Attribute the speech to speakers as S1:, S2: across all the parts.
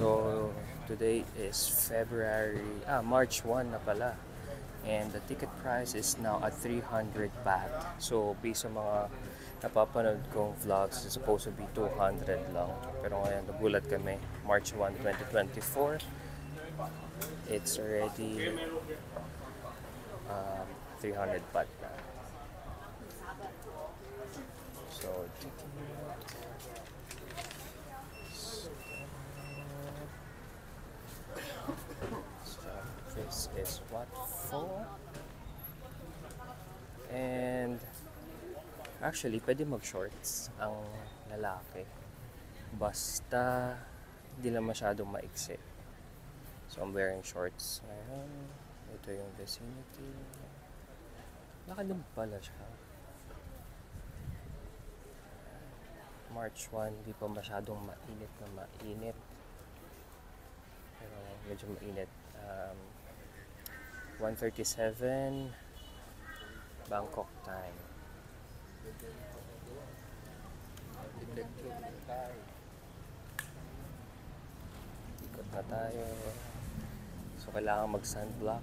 S1: So today is March 1 na pala. And the ticket price is now at 300 baht. So based sa mga napapanood kong vlogs, it's supposed to be 200 lang. Pero ngayon nagulat kami, March 1, 2024. It's already 300 baht na. So this is what for. And actually, pwede mag-shorts ang lalaki. Basta hindi lang masyadong maiksi. So I'm wearing shorts ngayon. Ito yung vicinity. Nakalim pala siya. March 1, hindi pa masyadong mainit na mainit. Pero medyo mainit. 1:37 Bangkok time. Ikot na tayo. So kailangan mag-sunblock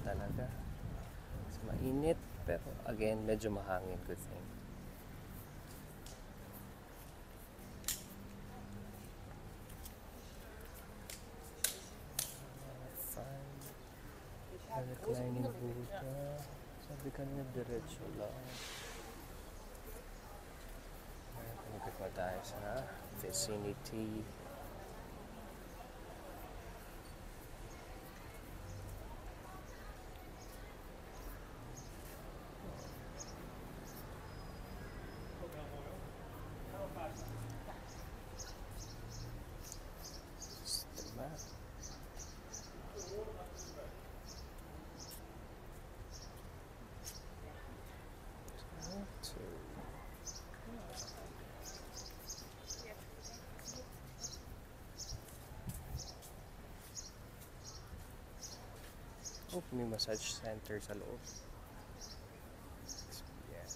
S1: talaga. So, mainit pero again medyo mahangin, good thing. Reclining Buddha. Sabi kanina diretso lang. Pinipit mo tayo sa vicinity. Oh, may massage center sa loob. Yeah.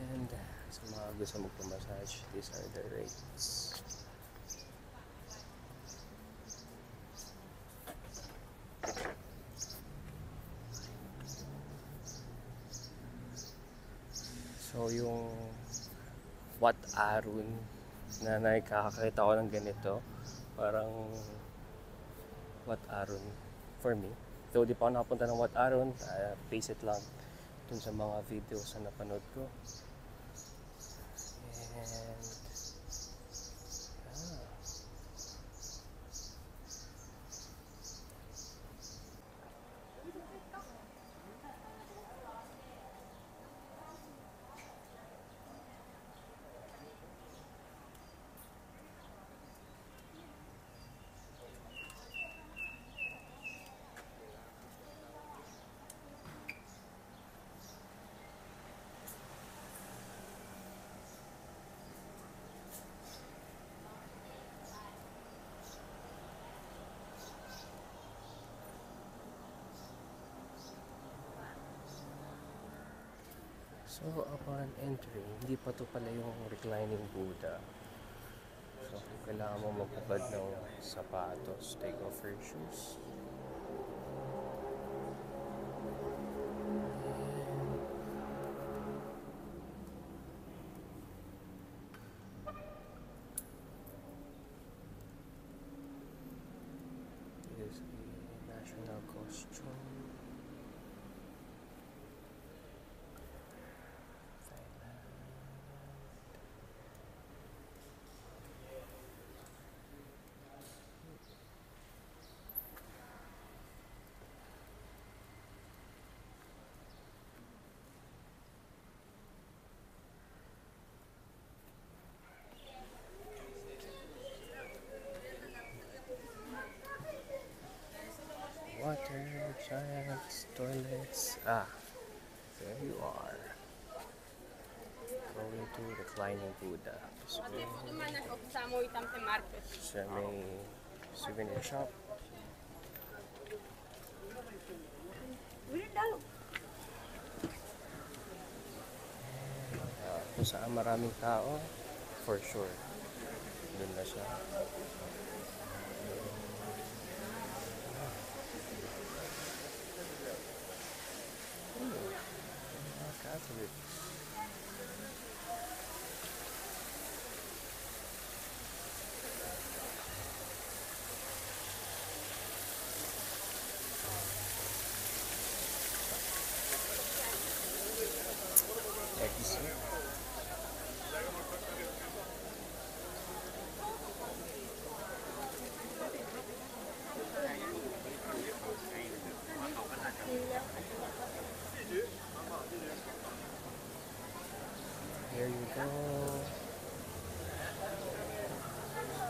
S1: And sa mga gusto magpamassage, these are the rates. So yung Wat Arun na nakakakita ko ng ganito, parang Wat Arun for me. Though di pa ako nakapunta ng Wat Arun, base it lang dun sa mga videos na napanood ko. And so upon entry, hindi pa to pala yung reclining Buddha. So kailangan mo magpapad ng sapatos, take off your shoes. This is the national costume. Water, giants, toilets. There you are. Going to reclining Buddha. So may souvenir shop. Kung saan maraming tao, for sure, doon na siya. Catholic. Exit. Here you go.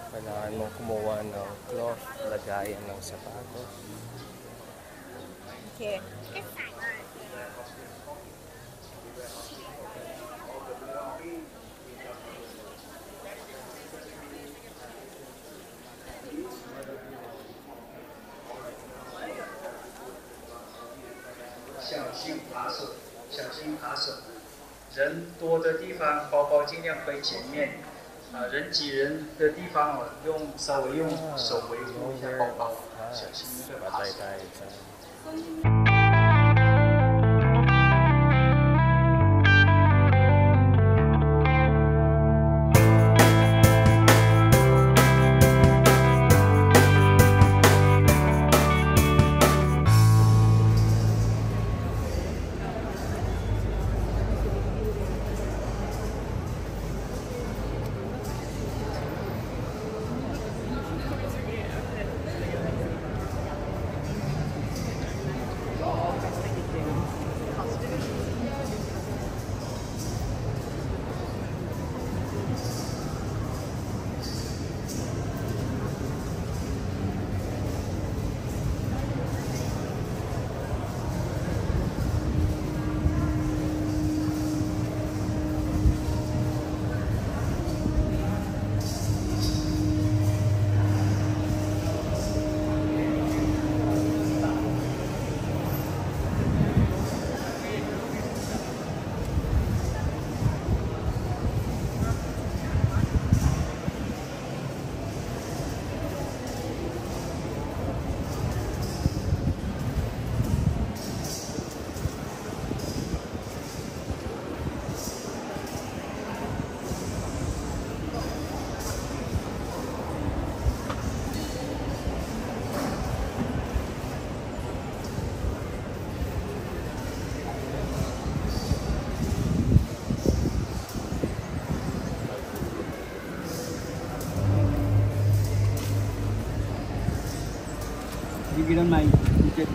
S1: Kailangan mong kumuha ng cloth, lagayan ng sapatos.
S2: Okay.
S3: 小心扒手，小心扒手。人多的地方，包包尽量背前面。人挤人的地方，稍微用手维护一下包包，小心扒手。
S4: Given my ticket,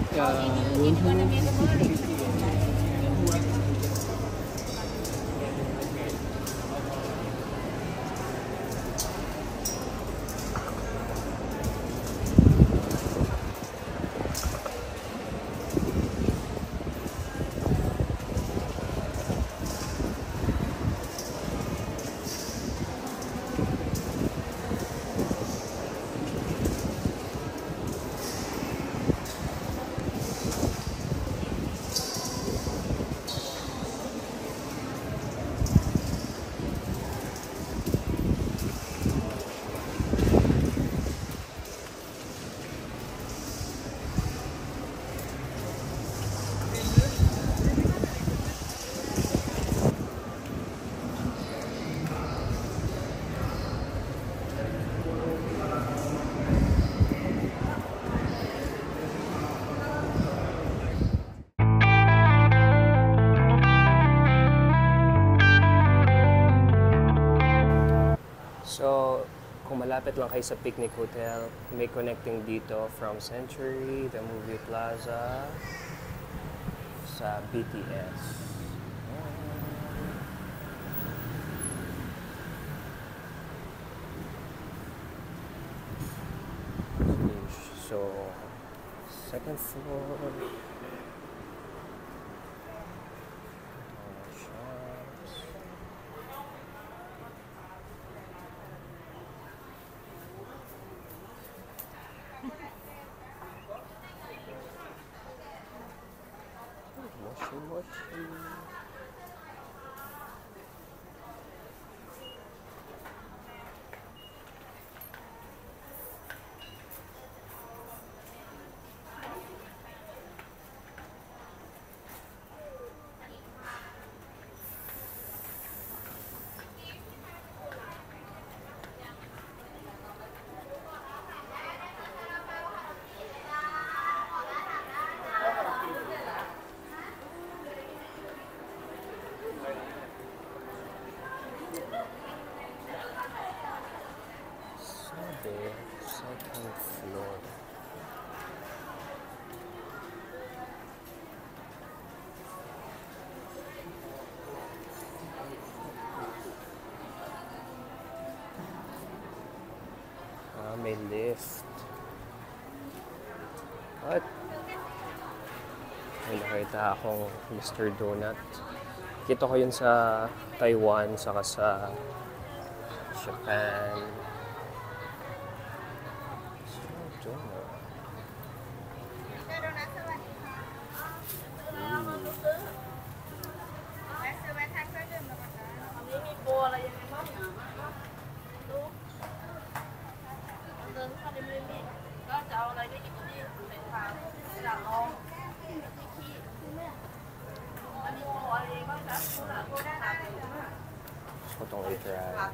S1: So, kung malapit lang kayo sa Picnic Hotel, may connecting dito from Century, the Movie Plaza, sa BTS. So, second floor. Moshi. the second floor. May lift. What? May nakita akong Mr. Donut. Kita ko yun sa Taiwan, saka sa Japan. So, donut. So, itong i-try.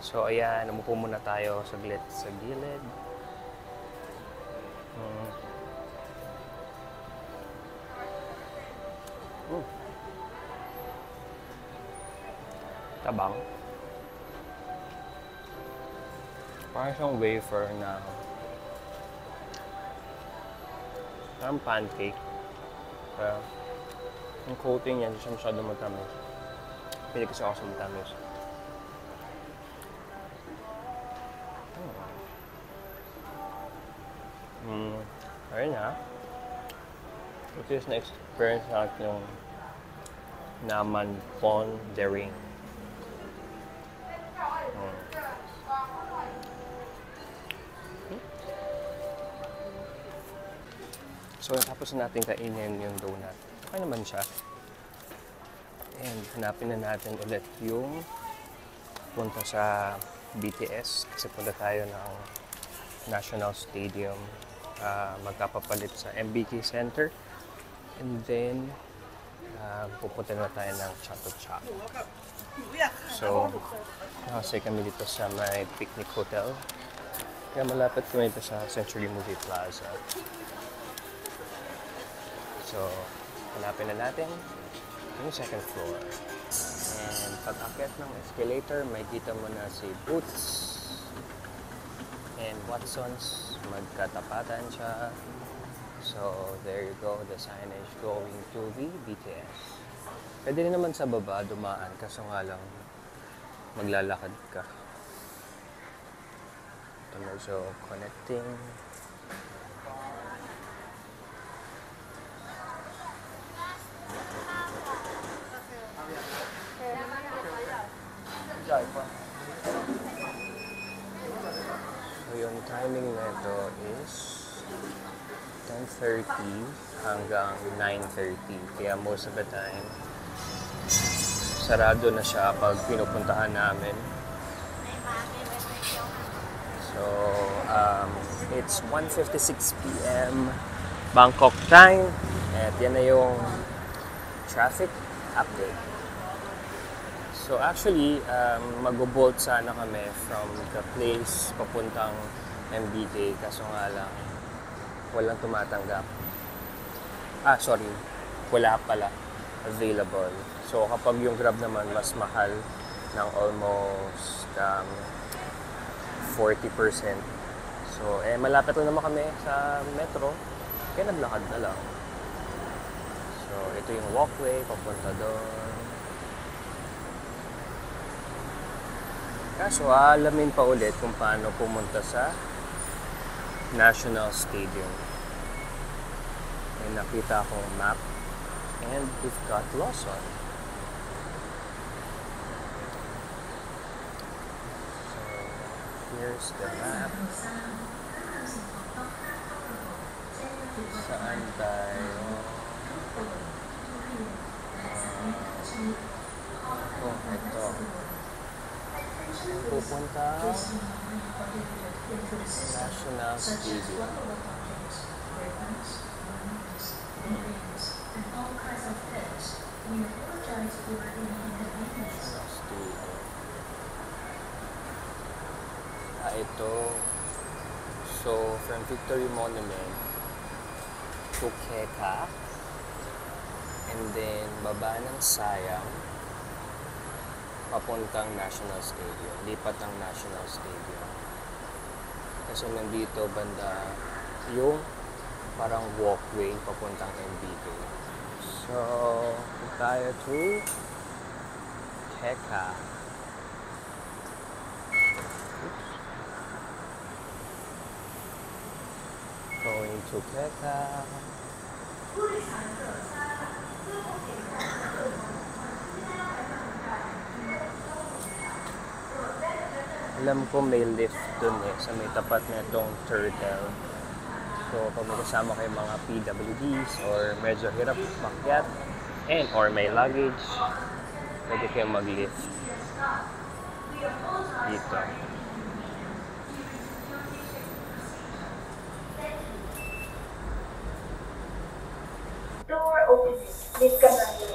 S1: So, ayan, umupo muna tayo saglit sa gilid. Tabang. Parang siyang wafer na parang pancake. Kaya yung coating niya, hindi siya masyadong matamis. Pili kasi ako sa matamis. Ayun ha. Ito is na-experience natin yung naman pondering. So, tapos natin kainin yung donut. Okay naman siya. And hanapin na natin ulit yung punta sa BTS kasi punta tayo ng National Stadium. Magkapapalit sa MBK Center. And then, pupunta na tayo ng Chato Chop. So, nakasay kami dito sa may picnic hotel. Kaya malapit kami dito sa Century Movie Plaza. So, hanapin na natin yung second floor. And pag-akyat ng escalator, may kita mo na si Boots and Watson's. Magkatapatan siya. So, there you go. The signage going to the BTS. Pwede rin naman sa baba dumaan, kaso nga lang maglalakad ka. Ito medyo connecting. So yung timing nito is 10:30 hanggang 9:30. Kaya most of the time, sarado na siya pag pinupuntahan namin. So, it's 1:56 p.m. Bangkok time. At yan na yung traffic update. So actually, mag-bolt sana kami from the place papuntang MBK, kaso nga lang, walang tumatanggap. Wala pala available. So kapag yung Grab naman, mas mahal ng almost 40%. So, malapit lang naman kami sa metro, kaya naglakad na lang. So, ito yung walkway, papunta doon. Kaso, alamin pa ulit kung paano pumunta sa National Stadium. May nakita akong map and we've got Lawson. So, here's the map. Saan tayo? Ito. Pupunta National Stadium. Ito. So, from Victory Monument to Keka, and then baba ng Sayang, papuntang National Stadium. Lipat ng National Stadium. Kasi nandito banda yung parang walkway papuntang MBK. So, tayo to Teka. Going to Teka. Alam ko may lift dun sa may tapat na itong turtle. So, pag may kasama kayo mga PWDs or medyo hirap makyat or may luggage, pwede kayo mag-lift dito.
S2: Door opening. Please come on in.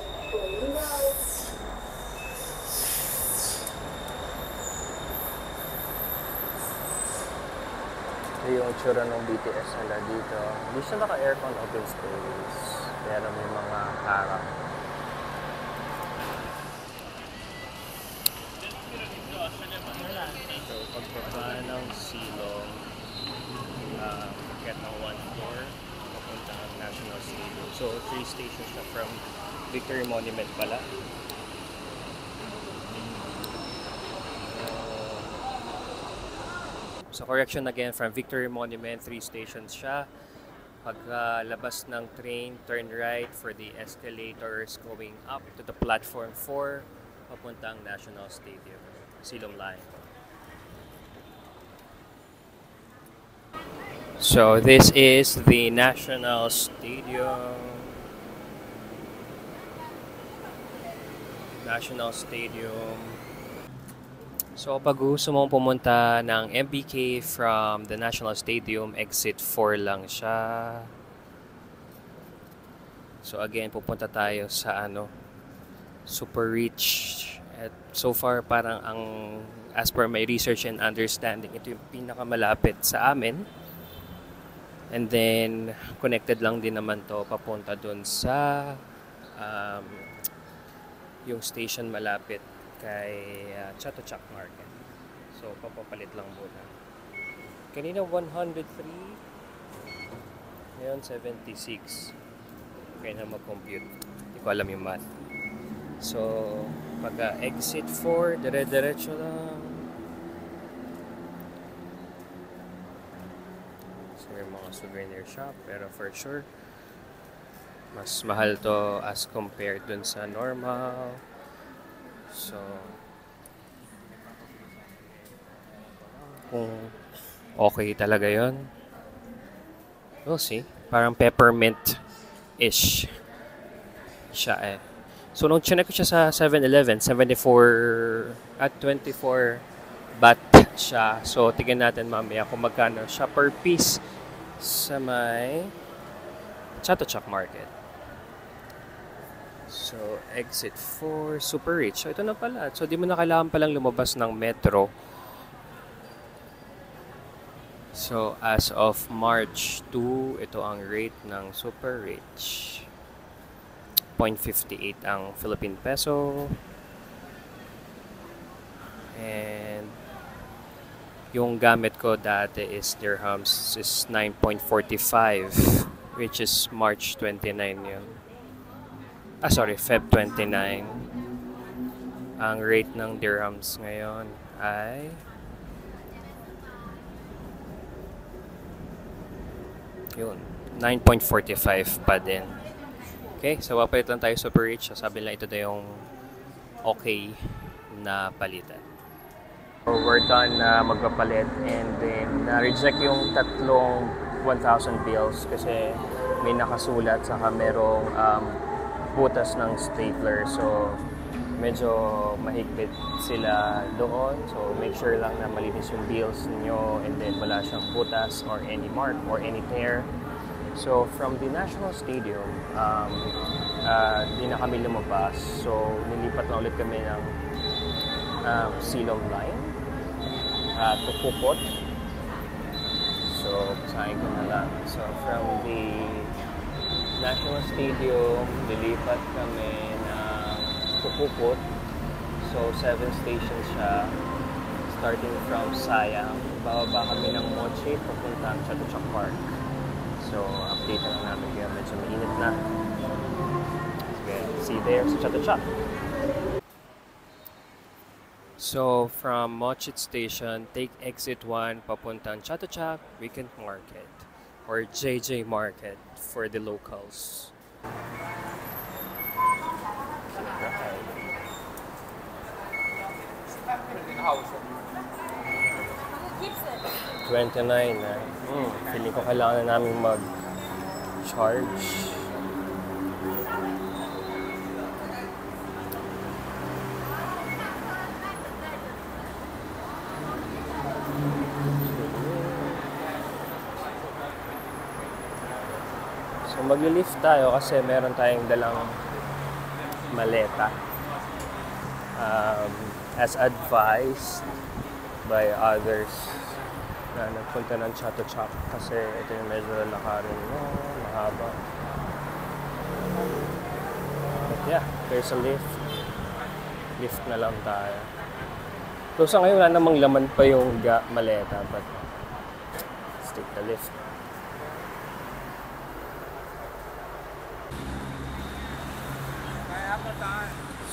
S1: Ito yung tsura ng BTS nila dito. Hindi siya naka-aircon open space. Pero may mga harap. So, pagbaba ng silong, get ng 1 floor, papunta ng National Stadium. So, 3 stations na from Victory Monument pala. So, correction again, from Victory Monument, 3 stations siya. Pagkalabas ng train, turn right for the escalators going up to the platform 4, papuntang National Stadium, Silom Line. So, this is the National Stadium. National Stadium. So, pag gusto mong pumunta ng MBK from the National Stadium, exit 4 lang siya. So, again, pupunta tayo sa Super Reach. At so far, parang as per my research and understanding, ito yung pinakamalapit sa amin. And then, connected lang din naman to papunta dun sa yung station malapit kay Chatuchak Market. So, papapalit lang muna. Kanina 103. Ngayon 76. Kaya na mag-compute. Hindi ko alam yung math. So, pagka-exit 4, dire-diretso lang. So, may mga souvenir shop. Pero for sure, mas mahal to as compared dun sa normal. So, kung okay talaga yon, we'll see. Parang peppermint-ish siya So, nung chinek ko siya sa 7-Eleven, 74 at 24 baht siya. So, tignan natin mamaya kung magkano siya per piece sa may Chatuchak Market. So, exit 4, Super Rich. So, ito na pala. So, di mo na kailangan palang lumabas ng metro. So, as of March 2, ito ang rate ng Super Rich. 0.58 ang Philippine Peso. And, yung gamit ko dati is dirhams is 9.45, which is March 29 yun. Feb 29. Ang rate ng dirhams ngayon ay yun, 9.45 pa din. Okay, so papalit lang tayo Super Rich. Sabi lang ito na yung okay na palitan. So we're done na magpapalit and then na-reject yung tatlong 1,000 bills kasi may nakasulat saka merong butas ng stapler, so medyo mahigpit sila doon. So make sure lang na malinis yung bills niyo and then wala siyang butas or any mark or any tear. So from the National Stadium, di na kami lumabas. So nilipat na ulit kami ng Silom Line to Pupot. So basahin ko na lang. So from the National Stadium, lilipat kami ng Pupot. So 7 stations siya. Starting from Sayang, bababa kami ng Mochi, papuntang Chatuchak Park. So, update na lang namin kayo. Medyo mainit na. Okay, see you there sa Chatuchak. So, from Mochit Station, take exit 1, papuntang Chatuchak Weekend Market or JJ Market for the locals. $29 na. Feeling ko kailangan na namin mag-charge. So magli-lift tayo kasi meron tayong dalang maleta. As advised by others na nagpunta ng Chatuchak kasi ito yung medyo lakarin mo, mahaba. But yeah, there's a lift. Lift na lang tayo. So sa ngayon wala namang laman pa yung maleta, but let's take the lift.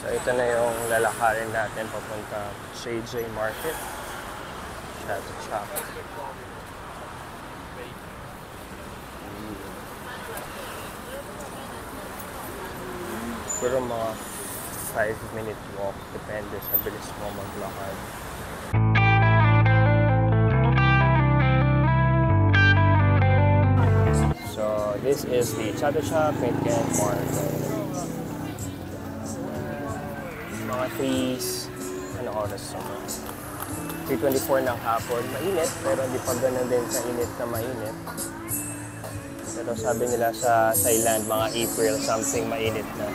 S1: So ito na yung lalakarin natin papunta JJ Market. Chatuchak. Pero mga 5-minute walk, depende sa bilis mo maglakad. So this is the Chatuchak Weekend Market. Mga 3 oras naman. 3:24 ng hapon. Mainit, pero hindi pa ganun din sa init na mainit. Pero sabi nila sa Thailand, mga April something mainit na.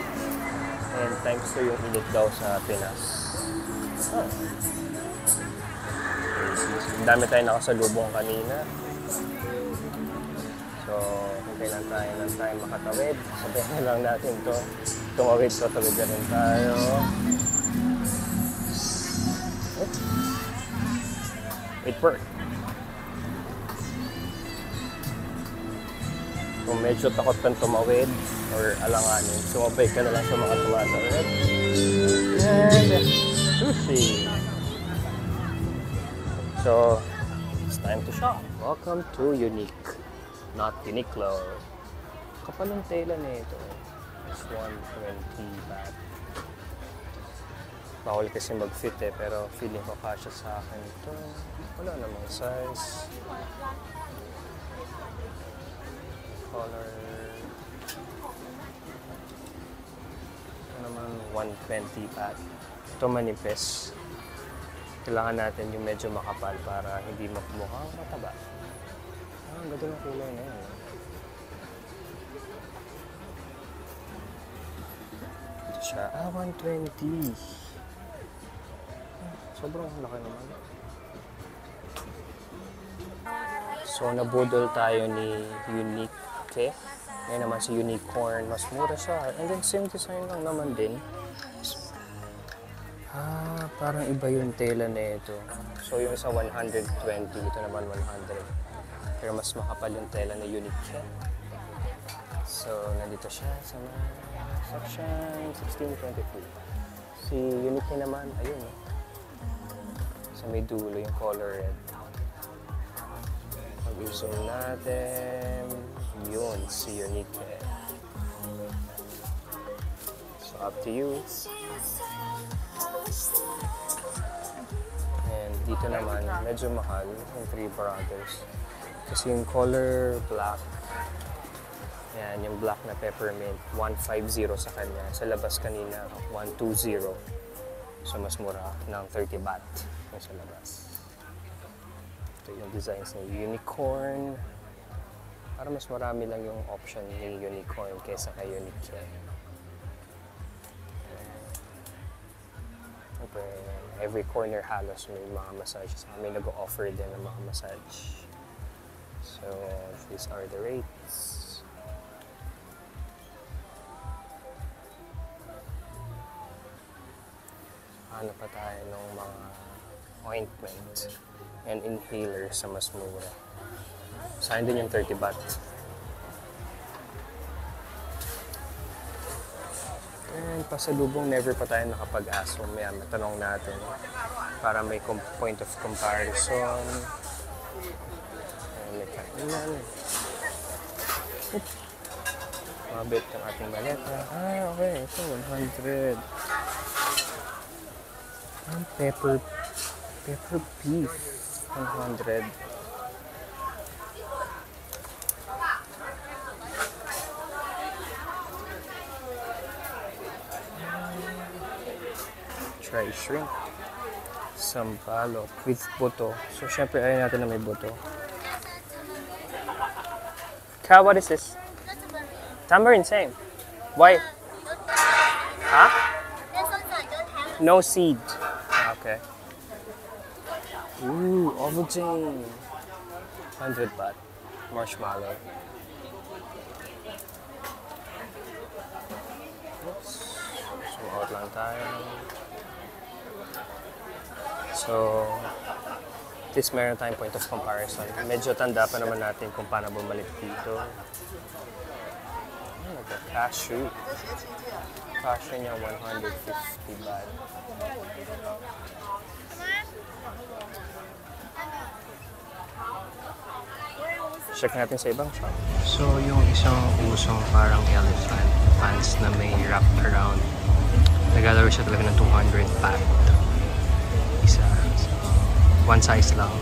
S1: And times 2 yung init daw sa Pinas. Dami tayo nakasalubong kanina. So, hintay lang tayo ng time makatawid. Sabihin na lang natin to. Tumawid ko, tawid na rin tayo. It worked. Kung medyo takot kang tumawid or alanganin, sumabay ka na lang sa mga tumatawid. And sushi! So, it's time to shop. Welcome to Unique. Not Uniqlo. Kapal ng tela na ito. It's 120 baht. Bawal kasi mag-fit pero feeling ko kasya sa akin ito. Wala namang size. Color. Ito naman 120 baht. Ito manipis. Kailangan natin yung medyo makapal para hindi mukhang mataba. Ang ganda ng kulay na yan. Ito siya. 120. Sobrang laki naman. So, nabudol tayo ni Unique. Ngayon naman si Unicorn. Mas mura siya. And then, same design lang naman din. Parang iba yung tela na ito. So, yung isa 120. Ito naman 100. Pero mas makapal yung tela na Unique. So, nandito siya sa section 1623. Si Unique naman, ayun. Sa may dulo yung color red. Pag-zoom natin, yun, si Unique. So, up to you. And dito naman, medyo mahal yung Three Brothers. Kasi yung color black, yan, yung black na peppermint, 150 sa kanya. Sa labas kanina, 120. So, mas mura ng 30 baht yung sa labas. Ito yung designs ng Unicorn. Para mas marami lang yung option ng Unicorn kaysa kay Unique. Every corner halos may mga massages. May nag-offer din ng mga massage. So, these are the rates. makahanap pa tayo ng mga ointment and inhaler sa mas mura. Sa akin din yung 30 baht. And pasalubong, never pa tayo nakapag-aso. May matanong natin para may point of comparison. Ayan, may kainan. Mabit yung ating maleta. Okay. Ito, 100. Ang pepper beef. 100. Try shrimp. Sampalok with buto. So, syempre, ayaw natin na may buto. Ka, what is this? Tamarind, same. Why? Huh? No seed. Okay. Ooh, Ovaltine. 100 baht. Marshmallow. Oops. So, out lang tayo. So, at least meron tayong point of comparison. Medyo tanda pa naman natin kung paano bumalik dito. Cashew. Cashew niya 150 baht. Check natin sa ibang shop. So, yung isang usong parang elephant pants na may wrap around, naglalaro siya talaga ng 200 baht. Isa. So, one size lang.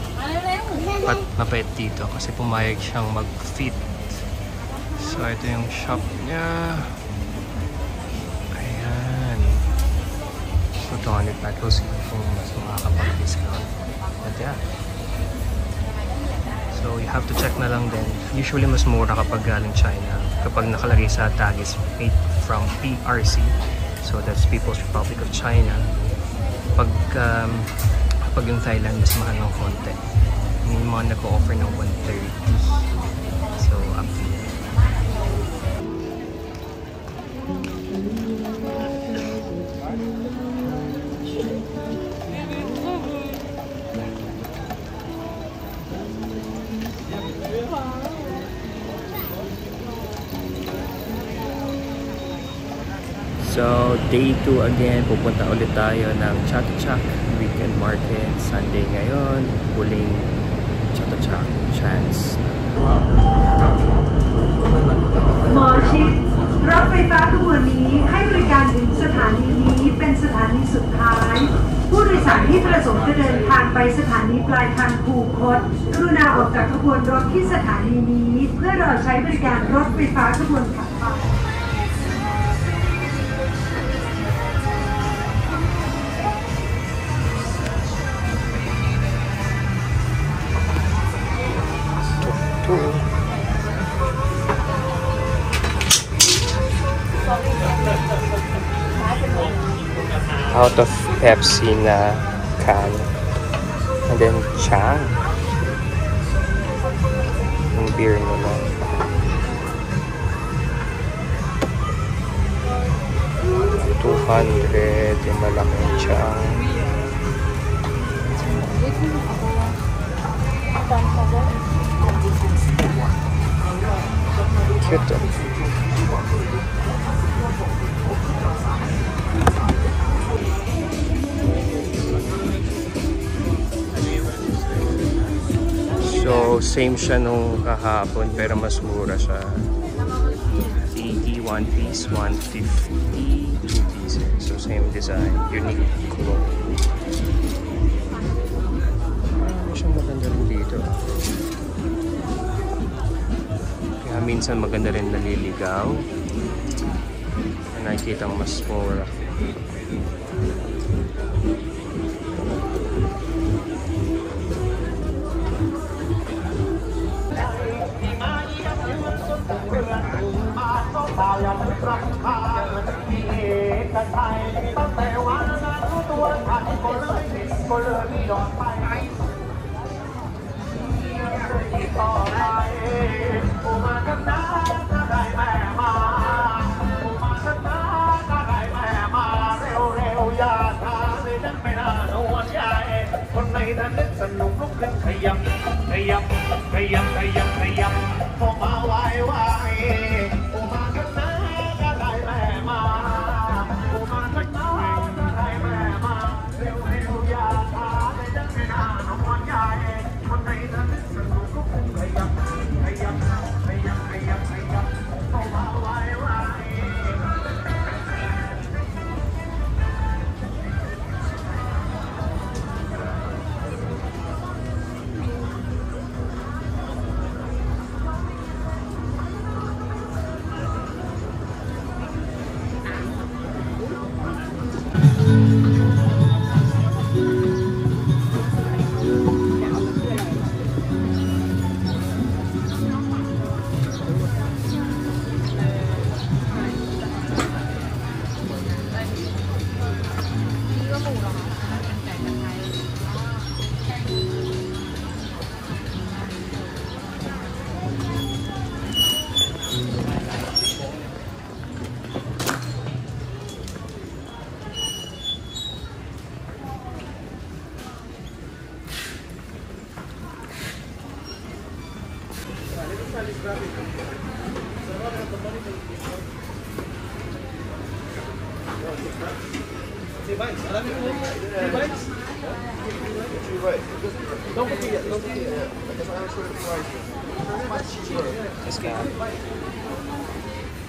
S1: But mapait dito kasi pumayag siyang mag-fit. So, ito yung shop niya. Ayan. So, 200 baht. We'll see kung mas makakapag-discount. But yeah. So, you have to check na lang din. Usually, mas mura kapag galing China. Kapag nakalagay sa tag is made from PRC. So, that's People's Republic of China. Pag yung Thailand, mas mahal ng konti. Yung mga nag-o-offer ng 130. So, up to you. So, day 2 again, pupunta ulit tayo ng Chatuchak Weekend Market. Sunday ngayon, huling Chatuchak chance.
S5: หมอชิดรถไฟฟ้าขบวนนี้ให้บริการถึงสถานีนี้เป็นสถานีสุดท้าย ผู้โดยสารที่ประสงค์จะเดินทางไปสถานีปลายทางคูคตกรุณาออกจากขบวนรถที่สถานีนี้เพื่อรอใช้บริการรถไฟฟ้าขบวนถัดไป
S1: Out of Pepsi na can. And then Chang. Yung beer nila. $200 yung malaking Chang. Cute. So, same siya nung kahapon pero mas mura siya. 80 one piece, 150 two pieces. So, same design. Unique cologne. Siyang maganda rin dito. Kaya minsan maganda rin naliligaw. Na nakikita mas mura.
S6: คนไหนถ้านึกสนุกลุกขึ้นขยับขยับขยับขยับขยับพอมาไหวไหวโอมากันนะก็ได้แม่มาโอมากันนะก็ได้แม่มาเร็วเร็วอย่าช้าในดังในหน้าน้องวันใหญ่คนไหนถ้านึกสนุกลุกขึ้นขยับขยับขยับขยับขยับพอมาไหวไหว
S1: Discount.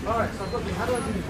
S6: Alright, so how do I do the